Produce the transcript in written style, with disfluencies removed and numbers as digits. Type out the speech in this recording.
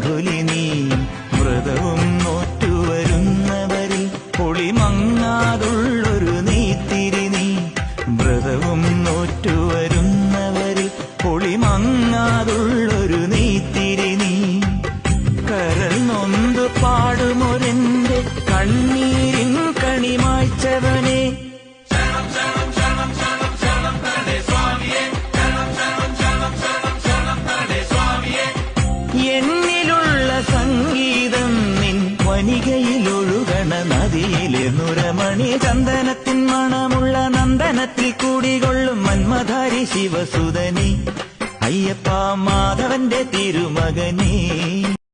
മാധുലി നീ വ്രതവും നോറ്റുവരുന്നവരിൽ പൊളിമങ്ങാതുള്ളൊരു നെയ്ത്തിരി നീ വ്രതവും നോറ്റുവരുന്നവരിൽ പൊളിമങ്ങാതുള്ളൊരു നെയ്ത്തിരി നീ കരൾ നൊന്തു പാടുമൊരെന്റെ കണ്ണീരിൻ കണിമായ്ച്ചവനെ എന്നിലുള്ള സംഗീതം നിൻ വനികയിലൊഴുകണ നദിയിലെ നുരമണി ചന്ദനത്തിൻ മണമുള്ള നന്ദനത്തിൽ കൂടികൊള്ളും മന്മധാരി ശിവസുതനി അയ്യപ്പ മാധവന്റെ തിരുമകനേ